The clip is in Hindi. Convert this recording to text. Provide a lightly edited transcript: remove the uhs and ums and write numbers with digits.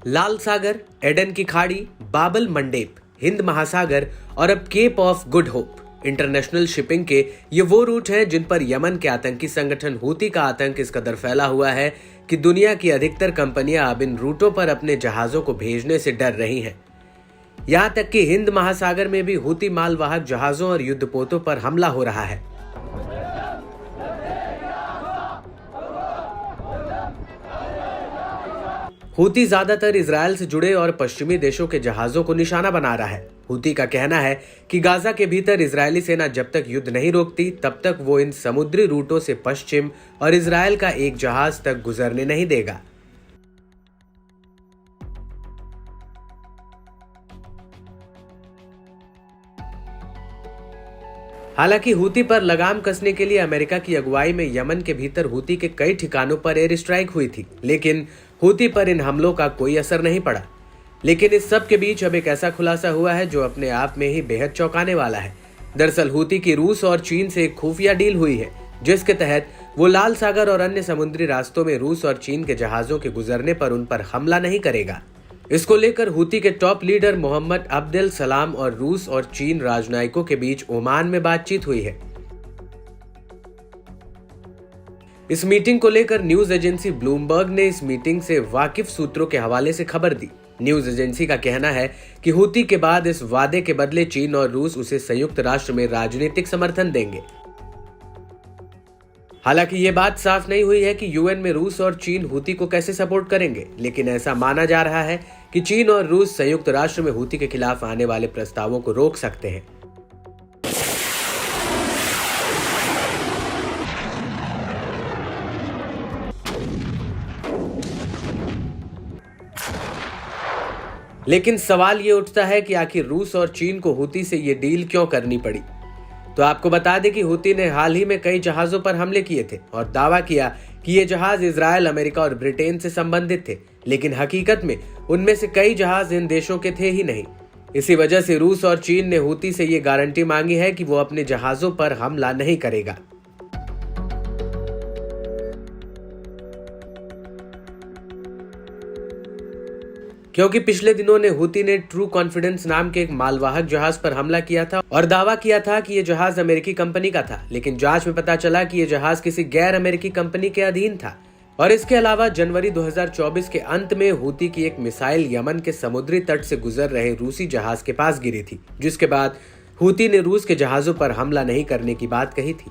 लाल सागर, एडन की खाड़ी, बाबल मंडेप, हिंद महासागर और अब Cape of Good Hope international shipping के ये वो रूट हैं जिन पर यमन के आतंकी संगठन हूती का आतंक इस कदर फैला हुआ है कि दुनिया की अधिकतर कंपनियां अब इन रूटों पर अपने जहाजों को भेजने से डर रही हैं। यहां तक कि हिंद महासागर में भी हूती मालवाहक जहाजों और युद्धपोतों पर हमला हो रहा है। हूती ज्यादातर इजरायल से जुड़े और पश्चिमी देशों के जहाजों को निशाना बना रहा है। हूती का कहना है कि गाजा के भीतर इजरायली सेना जब तक युद्ध नहीं रोकती तब तक वो इन समुद्री रूटों से पश्चिम और इजरायल का एक जहाज तक गुजरने नहीं देगा। हालांकि हूती पर लगाम कसने के लिए अमेरिका की अगुवाई में यमन के भीतर हूती के कई ठिकानों पर एयर स्ट्राइक हुई थी, लेकिन हूती पर इन हमलों का कोई असर नहीं पड़ा। लेकिन इस सब के बीच अब एक ऐसा खुलासा हुआ है जो अपने आप में ही बेहद चौंकाने वाला है। दरअसल हूती की रूस और चीन से एक खुफिया डील हुई है जिसके तहत वो लाल सागर और अन्य समुद्री रास्तों में रूस और चीन के जहाजों के गुजरने पर उन पर हमला नहीं करेगा। इसको लेकर हूती के टॉप लीडर मोहम्मद अब्देल सलाम और रूस और चीन राजनयिकों के बीच ओमान में बातचीत हुई है। इस मीटिंग को लेकर न्यूज एजेंसी ब्लूमबर्ग ने इस मीटिंग से वाकिफ सूत्रों के हवाले से खबर दी। न्यूज एजेंसी का कहना है कि हूती के बाद इस वादे के बदले चीन और रूस उसे संयुक्त राष्ट्र में राजनीतिक समर्थन देंगे। हालांकि ये बात साफ नहीं हुई है कि यूएन में रूस और चीन हूती को कैसे सपोर्ट करेंगे, लेकिन ऐसा माना जा रहा है कि चीन और रूस संयुक्त राष्ट्र में हूती के खिलाफ आने वाले प्रस्तावों को रोक सकते हैं। लेकिन सवाल ये उठता है कि आखिर रूस और चीन को हूती से ये डील क्यों करनी पड़ी। तो आपको बता दें कि हूती ने हाल ही में कई जहाजों पर हमले किए थे और दावा किया कि ये जहाज इजरायल, अमेरिका और ब्रिटेन से संबंधित थे, लेकिन हकीकत में उनमें से कई जहाज इन देशों के थे ही नहीं। इसी वजह से रूस और चीन ने हूती से ये गारंटी मांगी है कि वो अपने जहाजों पर हमला नहीं करेगा। क्योंकि पिछले दिनों हूती ने ट्रू कॉन्फिडेंस नाम के एक मालवाहक जहाज पर हमला किया था और दावा किया था कि यह जहाज अमेरिकी कंपनी का था, लेकिन जांच में पता चला कि यह जहाज किसी गैर अमेरिकी कंपनी के अधीन था। और इसके अलावा जनवरी 2024 के अंत में हूती की एक मिसाइल यमन के समुद्री तट से गुजर रहे रूसी जहाज के पास गिरी थी, जिसके बाद हूती ने रूस के जहाजों पर हमला नहीं करने की बात कही थी।